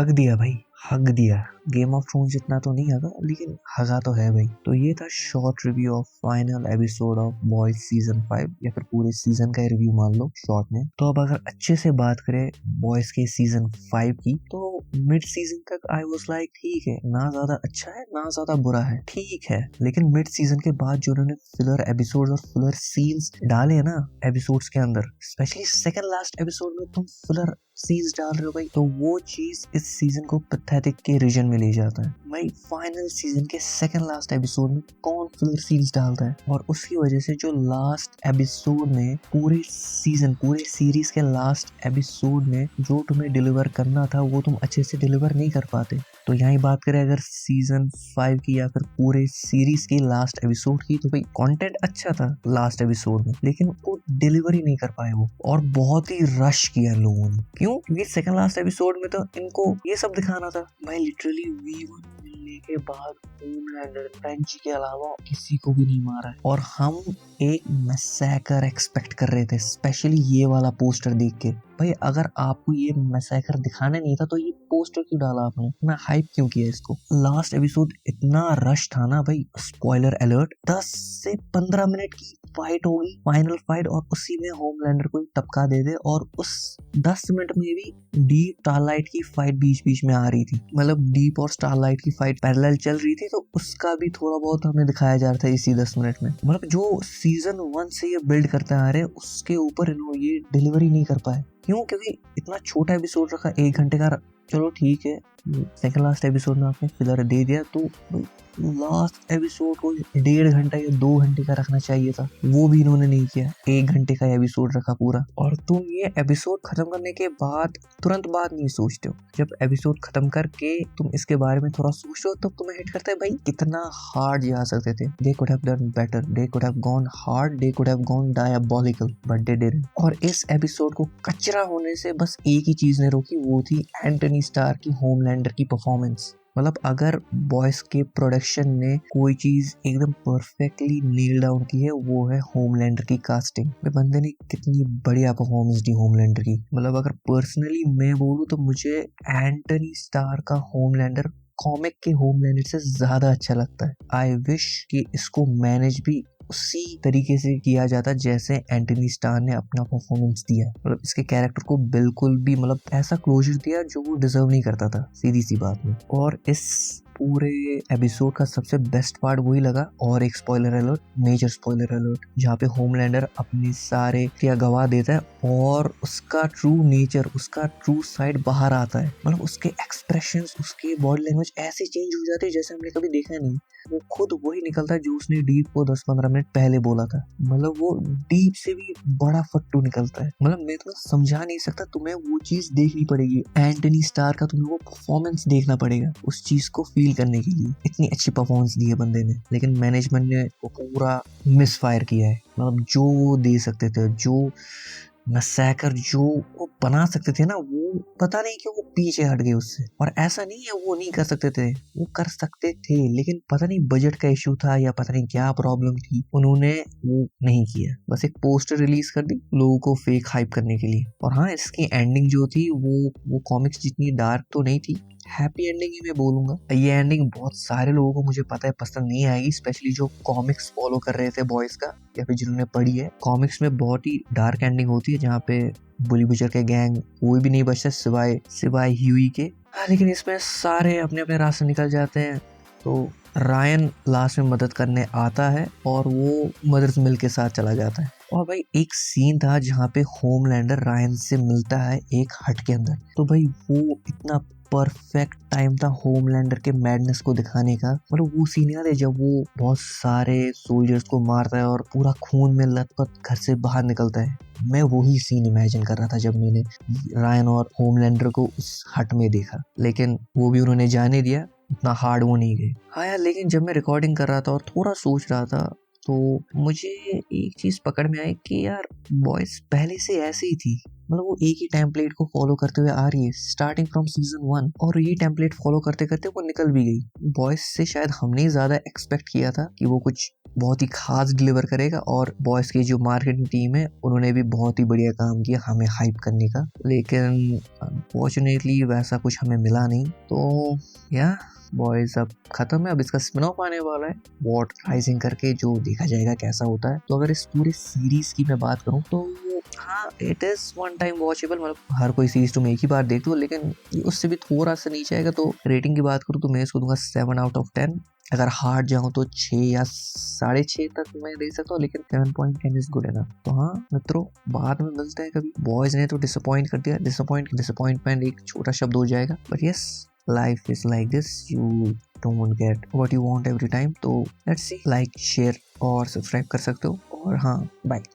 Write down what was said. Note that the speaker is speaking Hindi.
हक दिया भाई, हक दिया। गेम ऑफ थ्रोन्स जितना तो नहीं हगा, लेकिन हगा तो है भाई। तो ये था short review of final episode of boys season 5, या फिर पूरे सीजन का रिव्यू मान लो शॉर्ट में। तो अब अगर अच्छे से बात करें बॉयज के सीजन 5 की, तो मिड सीजन तक आई वाज लाइक ठीक है, ना ज्यादा अच्छा है ना ज्यादा बुरा है, ठीक है। लेकिन मिड सीजन के बाद जो उन्होंने फिलर एपिसोड और फिलर सीन्स डाले हैं ना एपिसोड्स के अंदर, स्पेशली सेकंड लास्ट एपिसोड में तुम फिलर सीन्स डाल रहे हो भाई, तो वो चीज इस सीजन को पैथेटिक के रीजन में ले जाता है भाई। फाइनल सीजन के सेकंड लास्ट एपिसोड में कौन फिलर सीन्स डालता है? और उसकी वजह से जो लास्ट एपिसोड में पूरे सीजन, पूरे सीरीज के लास्ट एपिसोड में जो तुम्हें डिलीवर करना था वो तुम अच्छे से डिलीवर नहीं कर पाते। तो यहाँ बात करें अगर सीजन 5 की या फिर पूरे सीरीज की लास्ट एपिसोड की, तो भाई कंटेंट अच्छा था लास्ट एपिसोड में, लेकिन वो डिलीवरी नहीं कर पाए वो, और बहुत ही रश किया लोगों ने। क्यों? क्योंकि सेकंड लास्ट एपिसोड में तो इनको ये सब दिखाना था भाई। लिटरली V1 मिलने के बाद होमलैंडर बेंची के अलावा किसी को भी नहीं मारा है, और हम एक मैसेकर एक्सपेक्ट कर रहे थे, स्पेशली ये वाला पोस्टर देख के। भाई अगर आपको ये मैसेकर दिखाना नहीं था तो ये पोस्टर क्यों डाला आपने, इतना हाइप क्यों किया इसको? लास्ट एपिसोड इतना रश था ना भाई, स्पॉइलर अलर्ट, 10 से 15 मिनट की फाइट होगी, फाइनल फाइट, और उसी में होमलैंडर को टपका दे दे, और उस 10 मिनट में भी डीप स्टारलाइट की फाइट बीच बीच में आ रही थी। मतलब डीप और स्टारलाइट की फाइट पैरेलल चल रही थी, तो उसका भी थोड़ा बहुत हमें दिखाया जा रहा था इसी 10 मिनट में। मतलब जो सीजन 1 से ये बिल्ड करते आ रहे हैं उसके ऊपर इन्होंने ये डिलीवरी नहीं कर पाए। क्यों? क्योंकि इतना छोटा एपिसोड रखा, 1 घंटे का। चलो ठीक है, सेकंड लास्ट एपिसोड में आपने फिलर दे दिया, तो लास्ट एपिसोड को 1.5 घंटा या 2 घंटे का रखना चाहिए था, वो भी इन्होंने नहीं किया। 1 घंटे का एपिसोड रखा पूरा। और तुम ये एपिसोड खत्म करने के बाद तुरंत बाद नहीं सोचते हो, जब एपिसोड खत्म करके तुम इसके बारे में थोड़ा सोचते हो, तब तुम्हें हिट करता है भाई कितना हार्ड जा सकते थे। They could have done better, they could have gone hard, they could have gone diabolical, but they didn't. और इस एपिसोड को कचरा होने से बस एक ही चीज ने रोकी, वो थी एंटनी स्टार की होमलैंडर की परफॉर्मेंस। मतलब अगर बॉयज के प्रोडक्शन ने कोई चीज एकदम परफेक्टली नील डाउन की है, वो है होमलैंडर की कास्टिंग। बंदे ने कितनी बढ़िया परफॉर्मेंस दी होमलैंडर की। मतलब अगर पर्सनली मैं बोलूं तो मुझे एंटनी स्टार का होमलैंडर कॉमिक के होमलैंडर से ज्यादा अच्छा लगता है। आई विश कि इसको मैनेज भी उसी तरीके से किया जाता जैसे एंटनी स्टार ने अपना परफॉर्मेंस दिया। मतलब इसके कैरेक्टर को बिल्कुल भी मतलब ऐसा क्लोजर दिया जो वो डिजर्व नहीं करता था, सीधी सी बात में। और इस पूरे एपिसोड का सबसे बेस्ट पार्ट वही लगा। और एक spoiler alert, major spoiler alert, जहाँ पे होमलैंडर अपने सारे क्या गवा देता है और उसका ट्रू नेचर, उसका ट्रू साइड बाहर आता है। मतलब उसके एक्सप्रेशंस, उसके बॉडी लैंग्वेज ऐसे चेंज हो जाते हैं जैसे हमने कभी देखा नहीं। वो खुद वही निकलता है जो उसने डीप को 10-15 मिनट पहले बोला था। मतलब वो डीप से भी बड़ा फट्टू निकलता है। मतलब मैं तुम्हें समझा नहीं सकता, तुम्हें वो चीज देखनी पड़ेगी। एंटनी स्टार का तुम्हें वो परफॉर्मेंस देखना पड़ेगा उस चीज को फील करने के लिए। इतनी अच्छी परफॉर्मेंस दी है बंदे ने, लेकिन मैनेजमेंट ने वो पूरा मिस फायर किया है। मतलब जो वो दे सकते थे, जो मैसेकर जो वो बना सकते थे ना, वो पता नहीं क्यों वो पीछे हट गए उससे। और ऐसा नहीं है वो नहीं कर सकते थे, वो कर सकते थे, लेकिन पता नहीं बजट का इशू था या पता नहीं क्या प्रॉब्लम थी, उन्होंने वो नहीं किया। बस एक पोस्टर रिलीज कर दी लोगों को फेक हाइप करने के लिए। और हाँ, इसकी एंडिंग जो थी वो कॉमिक्स जितनी डार्क तो नहीं थी, हैप्पी एंडिंग ही मैं बोलूंगा। ये एंडिंग बहुत सारे लोगों को मुझे पता है पसंद नहीं आएगी, स्पेशली जो कॉमिक्स फॉलो कर रहे थे बॉयज का, या फिर जिन्होंने पढ़ी है। कॉमिक्स में बहुत ही डार्क एंडिंग होती है जहाँ पे बुली बुचर के गैंग कोई भी नहीं बचता सिवाय ह्यूई के। लेकिन इसमें सारे अपने अपने रास्ते निकल जाते हैं। तो रायन लास्ट में मदद करने आता है और वो मदर्स मिल के साथ चला जाता है। और भाई एक सीन था जहाँ पे होमलैंडर रायन से मिलता है एक हट के अंदर, तो भाई वो इतना परफेक्ट टाइम था होमलैंडर के मैडनेस को दिखाने का। मतलब वो सीन याद है जब वो बहुत सारे सोल्जर्स को मारता है और पूरा खून में लथपथ घर से बाहर निकलता है। मैं वही सीन इमेजिन कर रहा था जब मैंने रायन और होमलैंडर को उस हट में देखा, लेकिन वो भी उन्होंने जाने दिया, इतना हार्ड वो नहीं गए। हाँ यार, लेकिन जब मैं रिकॉर्डिंग कर रहा था और थोड़ा सोच रहा था, तो मुझे एक चीज पकड़ में आई कि यार बॉयज पहले से ऐसे ही थी। मतलब वो एक ही टेम्पलेट को फॉलो करते हुए आ रही है स्टार्टिंग फ्रॉम सीजन 1, और ये टेम्पलेट फॉलो करते करते वो निकल भी गई। बॉयज से शायद हमने ज्यादा एक्सपेक्ट किया था कि वो कुछ बहुत ही खास डिलीवर करेगा। और बॉयज की जो मार्केटिंग टीम है उन्होंने भी बहुत ही बढ़िया काम किया हमें हाइप करने का, लेकिन अनफॉर्चुनेटली वैसा कुछ हमें मिला नहीं। तो या बॉयज अब खत्म है, अब इसका स्पिन ऑफ आने वाला है वॉट राइजिंग करके, जो देखा जाएगा कैसा होता है। तो अगर इस पूरी सीरीज की मैं बात करूं तो हाँ it is one time watchable, मतलब हर कोई सीरीज तुम एक ही बार देख लो, लेकिन उससे भी थोड़ा सा नीचे आएगा। तो रेटिंग की बात करूँ तो मैं इसको दूंगा 7/10। अगर हार्ड जाऊं तो 6 या 6.5 तक मैं दे सकता हूँ, लेकिन 7.10 इज गुड एनफ। तो हाँ मित्रों, बाद में मिलते हैं कभी। बॉयज ने तो डिसअपॉइंट कर दिया, डिसअपॉइंटमेंट एक छोटा शब्द हो जाएगा, but yes life is like this, you don't get what you want every time. तो लेट्स सी, लाइक शेयर और सब्सक्राइब कर सकते हो। और हाँ बाय।